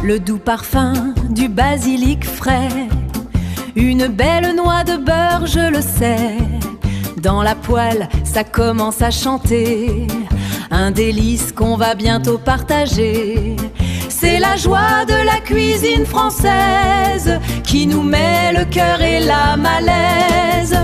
le doux parfum du basilic frais, une belle noix de beurre, je le sais. Dans la poêle, ça commence à chanter, un délice qu'on va bientôt partager. C'est la joie de la cuisine française qui nous met le cœur et l'âme à l'aise.